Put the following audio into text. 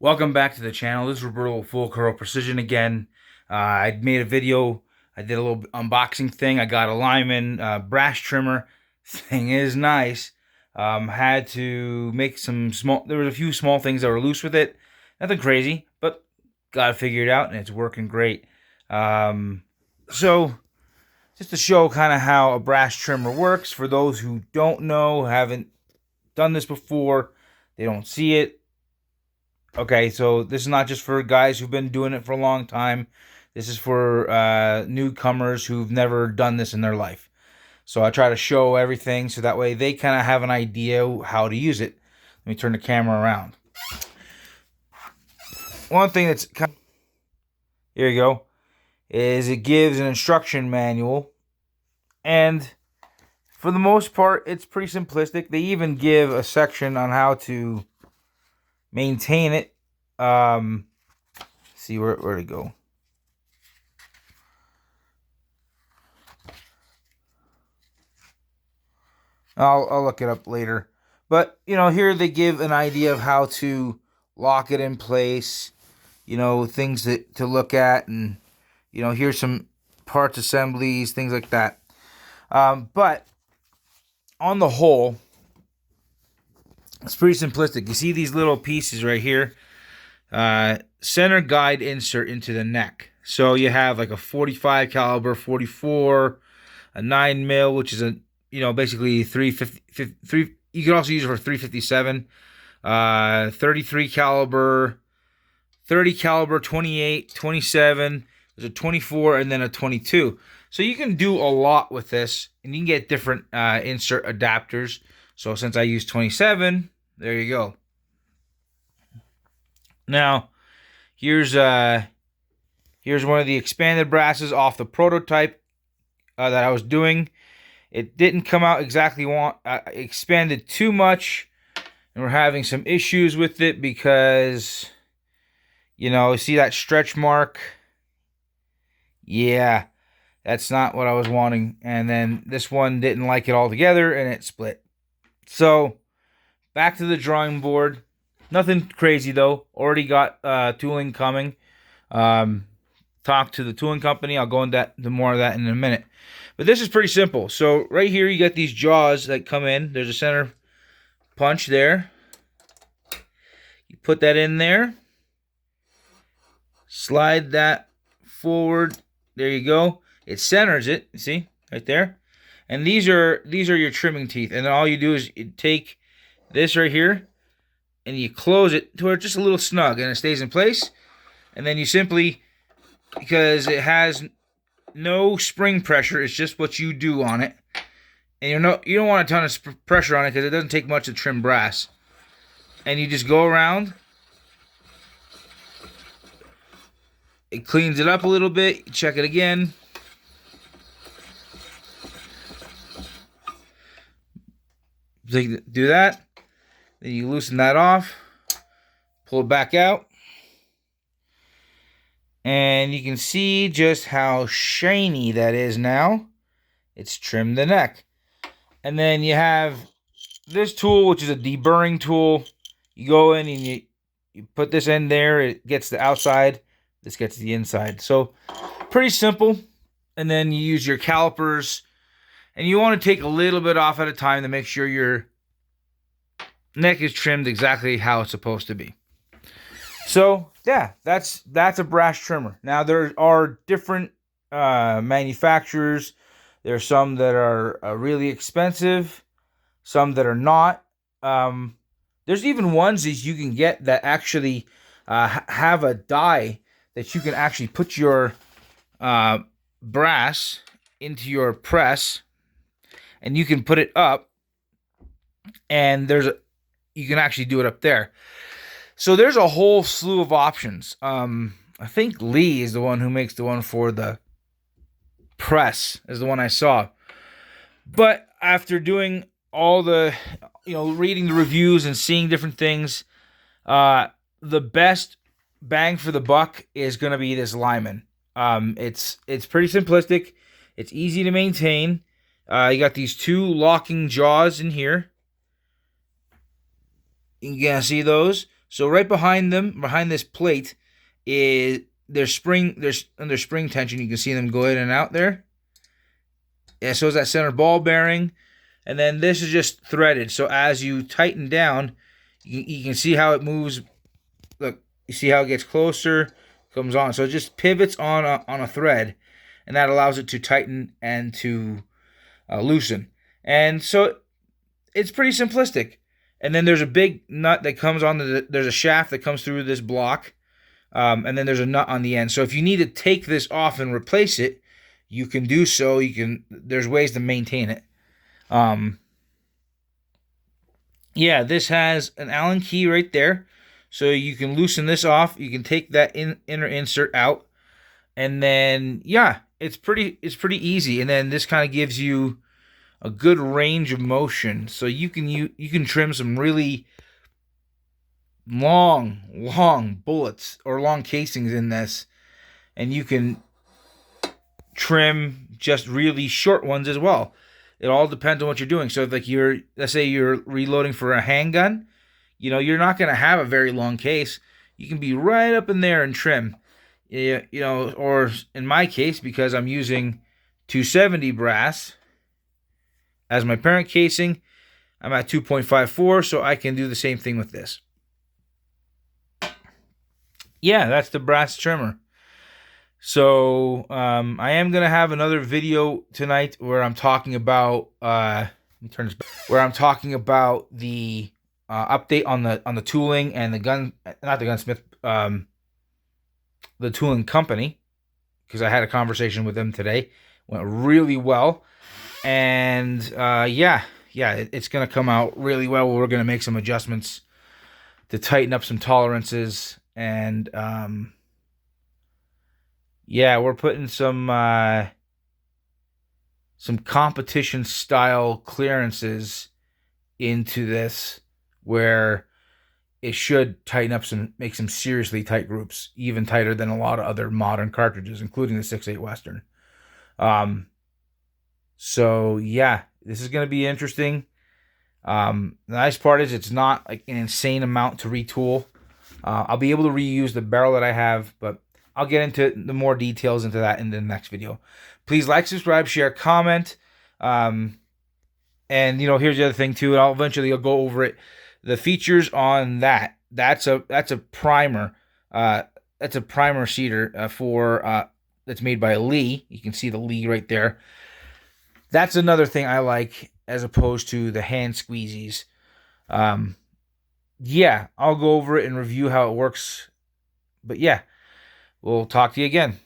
Welcome back to the channel. This is Roberto Full Curl Precision again. I made a video. I did a little unboxing thing. I got a Lyman brass trimmer. Thing is nice. Had to make some small. There was a few small things that were loose with it. Nothing crazy, but got to figure it out, and it's working great. So just to show kind of how a brass trimmer works for those who don't know, haven't done this before, they don't see it. Okay, so this is not just for guys who've been doing it for a long time. This is for newcomers who've never done this in their life. So I try to show everything so that way they kind of have an idea how to use it. Let me turn the camera around. One thing that's kind of, here you go, is it gives an instruction manual. And for the most part, it's pretty simplistic. They even give a section on how to maintain it. See where to go. I'll look it up later. But here they give an idea of how to lock it in place. Things to look at, and here's some parts assemblies, things like that. But on the whole, it's pretty simplistic. You see these little pieces right here. Center guide insert into the neck. So you have like a 45 caliber, 44, a 9 mil, which is a basically 350. You could also use it for 357. 33 caliber, 30 caliber, 28, 27. There's a 24 and then a 22. So you can do a lot with this, and you can get different insert adapters. So since I use 27, there you go. Now, here's one of the expanded brasses off the prototype that I was doing. It didn't come out exactly expanded too much, and we're having some issues with it because, see that stretch mark? Yeah, that's not what I was wanting. And then this one didn't like it altogether, and it split. So, back to the drawing board. Nothing crazy, though. Already got tooling coming. Talk to the tooling company. I'll go into more of that in a minute. But this is pretty simple. So, right here, you got these jaws that come in. There's a center punch there. You put that in there. Slide that forward. There you go. It centers it. You see? Right there. And these are your trimming teeth. And then all you do is you take this right here and you close it to where it's just a little snug and it stays in place. And then you simply, because it has no spring pressure, it's just what you do on it. And you don't want a ton of pressure on it because it doesn't take much to trim brass. And you just go around. It cleans it up a little bit. You check it again. Do that. Then you loosen that off. Pull it back out. And you can see just how shiny that is now. It's trimmed the neck. And then you have this tool, which is a deburring tool. You go in and you put this in there. It gets the outside. This gets the inside. So pretty simple. And then you use your calipers. And you want to take a little bit off at a time to make sure your neck is trimmed exactly how it's supposed to be. So yeah, that's a brass trimmer. Now there are different manufacturers. There's some that are really expensive, some that are not. There's even ones that you can get that actually have a die that you can actually put your brass into your press, and you can put it up, and you can actually do it up there. So there's a whole slew of options. I think Lee is the one who makes the one for the press, is the one I saw. But after doing all the, reading the reviews and seeing different things, the best bang for the buck is going to be this Lyman. It's pretty simplistic. It's easy to maintain. You got these two locking jaws in here. You can see those. So right behind them, behind this plate, is there's under spring tension. You can see them go in and out there. Yeah, so is that center ball bearing. And then this is just threaded. So as you tighten down, you can see how it moves. Look, you see how it gets closer, comes on. So it just pivots on a thread, and that allows it to tighten and to loosen. And so it's pretty simplistic. And then there's a big nut that comes on there's a shaft that comes through this block, and then there's a nut on the end. So if you need to take this off and replace it, you can do so. There's ways to maintain it. Yeah, this has an Allen key right there, so you can loosen this off. You can take that inner insert out, and then yeah, it's pretty easy. And then this kind of gives you a good range of motion, so you can trim some really long bullets or long casings in this, and you can trim just really short ones as well. It all depends on what you're doing. So if let's say you're reloading for a handgun, you're not going to have a very long case. You can be right up in there and trim. Or in my case, because I'm using 270 brass as my parent casing, I'm at 2.54, so I can do the same thing with this. Yeah, that's the brass trimmer. So I am gonna have another video tonight where I'm talking about where I'm talking about the update on the tooling and the gunsmith, the tooling company, because I had a conversation with them today. Went really well, and yeah, it's gonna come out really well. We're gonna make some adjustments to tighten up some tolerances, and yeah, we're putting some competition style clearances into this, where it should tighten up make some seriously tight groups, even tighter than a lot of other modern cartridges, including the 6.8 Western. So yeah, this is going to be interesting. The nice part is it's not like an insane amount to retool. I'll be able to reuse the barrel that I have, but I'll get into the more details into that in the next video. Please like, subscribe, share, comment. And here's the other thing too, and I'll go over it. The features on that's a primer. That's a primer seeder for that's made by Lee. You can see the Lee right there. That's another thing I like as opposed to the hand squeezies. Yeah, I'll go over it and review how it works. But yeah, we'll talk to you again.